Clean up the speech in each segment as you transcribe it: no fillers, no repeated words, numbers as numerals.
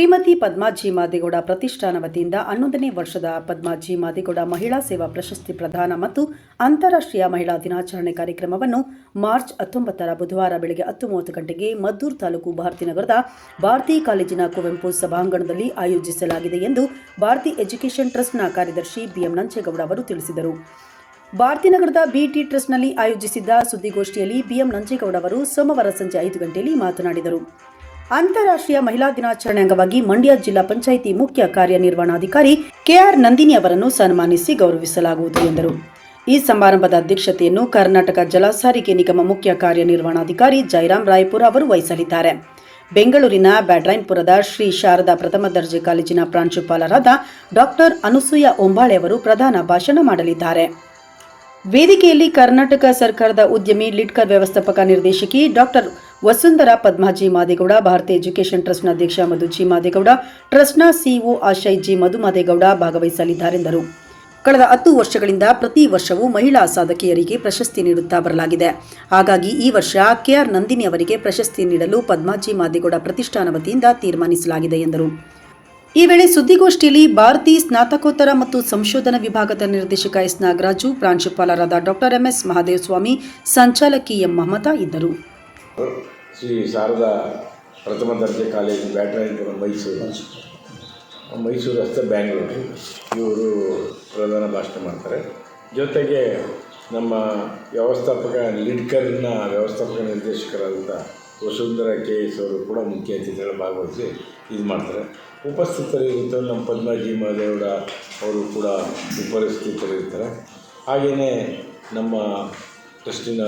ಶ್ರೀಮತಿ ಪದ್ಮಾಜಿ ಮಾದೇಗೌಡ ಪ್ರತಿಷ್ಠಾನ ವತಿಯಿಂದ 11ನೇ ವರ್ಷದ ಪದ್ಮಾಜಿ ಮಾದೇಗೌಡ ಮಹಿಳಾ ಸೇವಾ ಪ್ರಶಸ್ತಿ ಪ್ರದಾನ ಮತ್ತು ಅಂತಾರಾಷ್ಟ್ರೀಯ ಮಹಿಳಾ ದಿನಾಚರಣೆ ಕಾರ್ಯಕ್ರಮವನ್ನು ಮಾರ್ಚ್ 19ರ ಬುಧವಾರ ಬೆಳಗ್ಗೆ 10:30 ಗಂಟೆಗೆ ಮದ್ದೂರು ತಾಲೂಕು ಭಾರತೀನಗರದ ಭಾರತಿ ಕಾಲೇಜಿನ ಕುವೆಂಪು ಸಭಾಂಗಣದಲ್ಲಿ ಆಯೋಜಿಸಲಾಗಿದೆ ಎಂದು ಭಾರತಿ ಎಜುಕೇಷನ್ ಟ್ರಸ್ಟ್ನ ಕಾರ್ಯದರ್ಶಿ ಬಿಎಂ ನಂಜೇಗೌಡ ಅವರು ತಿಳಿಸಿದರು. ಭಾರತೀನಗರದ ಬಿಟಿ ಟ್ರಸ್ಟ್ನಲ್ಲಿ ಆಯೋಜಿಸಿದ್ದ ಸುದ್ದಿಗೋಷ್ಠಿಯಲ್ಲಿ ಬಿಎಂ ನಂಜೇಗೌಡ ಅವರು ಸೋಮವಾರ ಸಂಜೆ 5 ಗಂಟೆಯಲ್ಲಿ ಮಾತನಾಡಿದರು. ಅಂತಾರಾಷ್ಟ್ರೀಯ ಮಹಿಳಾ ದಿನಾಚರಣೆ ಅಂಗವಾಗಿ ಮಂಡ್ಯ ಜಿಲ್ಲಾ ಪಂಚಾಯಿತಿ ಮುಖ್ಯ ಕಾರ್ಯನಿರ್ವಹಣಾಧಿಕಾರಿ ಕೆಆರ್ ನಂದಿನಿ ಅವರನ್ನು ಸನ್ಮಾನಿಸಿ ಗೌರವಿಸಲಾಗುವುದು ಎಂದರು. ಈ ಸಮಾರಂಭದ ಅಧ್ಯಕ್ಷತೆಯನ್ನು ಕರ್ನಾಟಕ ಜಲ ಸಾರಿಗೆ ನಿಗಮ ಮುಖ್ಯ ಕಾರ್ಯನಿರ್ವಹಣಾಧಿಕಾರಿ ಜಯರಾಮ್ ರಾಯಪುರ ಅವರು ವಹಿಸಲಿದ್ದಾರೆ. ಬೆಂಗಳೂರಿನ ಬ್ಯಾಡ್ರೈನ್ಪುರದ ಶ್ರೀ ಶಾರದಾ ಪ್ರಥಮ ದರ್ಜೆ ಕಾಲೇಜಿನ ಪ್ರಾಂಶುಪಾಲರಾದ ಡಾಕ್ಟರ್ ಅನುಸೂಯ ಒಂಬಾಳೆ ಅವರು ಪ್ರಧಾನ ಭಾಷಣ ಮಾಡಲಿದ್ದಾರೆ. ವೇದಿಕೆಯಲ್ಲಿ ಕರ್ನಾಟಕ ಸರ್ಕಾರದ ಉದ್ಯಮಿ ಲಿಡ್ಕರ್ ವ್ಯವಸ್ಥಾಪಕ ನಿರ್ದೇಶಕಿ ಡಾಕ್ಟರ್ ವಸುಂಧರಾ ಪದ್ಮಾಜಿ ಮಾದೇಗೌಡ, ಭಾರತೀಯ ಎಜುಕೇಷನ್ ಟ್ರಸ್ಟ್ನ ಅಧ್ಯಕ್ಷ ಮಧು ಜಿ ಮಾದೇಗೌಡ, ಟ್ರಸ್ಟ್ನ ಸಿಇಒ ಆಶಯ್ ಜಿ ಮಧು ಮಾದೇಗೌಡ ಭಾಗವಹಿಸಲಿದ್ದಾರೆಂದರು. ಕಳೆದ 10 ವರ್ಷಗಳಿಂದ ಪ್ರತಿ ವರ್ಷವೂ ಮಹಿಳಾ ಸಾಧಕಿಯರಿಗೆ ಪ್ರಶಸ್ತಿ ನೀಡುತ್ತಾ ಬರಲಾಗಿದೆ. ಹಾಗಾಗಿ ಈ ವರ್ಷ ಕೆಆರ್ ನಂದಿನಿ ಅವರಿಗೆ ಪ್ರಶಸ್ತಿ ನೀಡಲು ಪದ್ಮಾಜಿ ಮಾದೇಗೌಡ ಪ್ರತಿಷ್ಠಾನ ವತಿಯಿಂದ ತೀರ್ಮಾನಿಸಲಾಗಿದೆ ಎಂದರು. ಈ ವೇಳೆ ಸುದ್ದಿಗೋಷ್ಠಿಯಲ್ಲಿ ಭಾರತಿ ಸ್ನಾತಕೋತ್ತರ ಮತ್ತು ಸಂಶೋಧನಾ ವಿಭಾಗದ ನಿರ್ದೇಶಕ ಎಸ್ ನಾಗರಾಜು, ಪ್ರಾಂಶುಪಾಲರಾದ ಡಾಕ್ಟರ್ ಎಂಎಸ್ ಮಹದೇವಸ್ವಾಮಿ, ಸಂಚಾಲಕಿ ಎಂ ಮಮತಾ ಇದ್ದರು. ಶ್ರೀ ಶಾರದಾ ಪ್ರಥಮ ದರ್ಜೆ ಕಾಲೇಜು ಬ್ಯಾಡ್ರೈನ್ಪುರ ಮೈಸೂರು ರಸ್ತೆ ಬ್ಯಾಂಗ್ಳೂರು ಇವರು ಪ್ರಧಾನ ಭಾಷಣ ಮಾಡ್ತಾರೆ. ಜೊತೆಗೆ ನಮ್ಮ ಲಿಡ್ಕರ್ನ ವ್ಯವಸ್ಥಾಪಕ ನಿರ್ದೇಶಕರಾದಂಥ ವಸುಂಧರಾ KS ಅವರು ಕೂಡ ಮುಖ್ಯ ಅತಿಥಿಗಳು ಭಾಗವಹಿಸಿ ಇದು ಮಾಡ್ತಾರೆ. ಉಪಸ್ಥಿತರಿರುತ್ತ ನಮ್ಮ ಪದ್ಮಾಜಿ ಮಾದೇಗೌಡ ಅವರು ಕೂಡ ಉಪಸ್ಥಿತರಿರ್ತಾರೆ. ಹಾಗೆಯೇ ನಮ್ಮ ಟ್ರಸ್ಟಿನ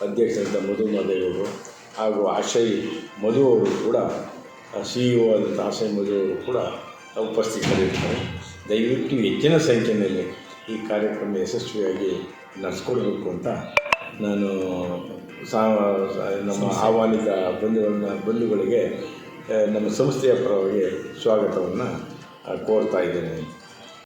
ಅಧ್ಯಕ್ಷರಾದ ಮಧು ಮಾದೇಗೌಡರು ಹಾಗೂ ಆಶಯ್ ಮಧು ಅವರು ಕೂಡ CEO ಆದಂಥ ಆಶಯ್ ಮಧು ಅವರು ಕೂಡ ಉಪಸ್ಥಿತರಿರ್ತಾರೆ. ದಯವಿಟ್ಟು ಹೆಚ್ಚಿನ ಸಂಖ್ಯೆಯಲ್ಲಿ ಈ ಕಾರ್ಯಕ್ರಮ ಯಶಸ್ವಿಯಾಗಿ ನಡೆಸ್ಕೊಡ್ಬೇಕು ಅಂತ ನಾನು ನಮ್ಮ ಆಹ್ವಾನಿತ ಬಂಧುಗಳಿಗೆ ನಮ್ಮ ಸಂಸ್ಥೆಯ ಪರವಾಗಿ ಸ್ವಾಗತವನ್ನು ಕೋರ್ತಾ ಇದ್ದೇನೆ.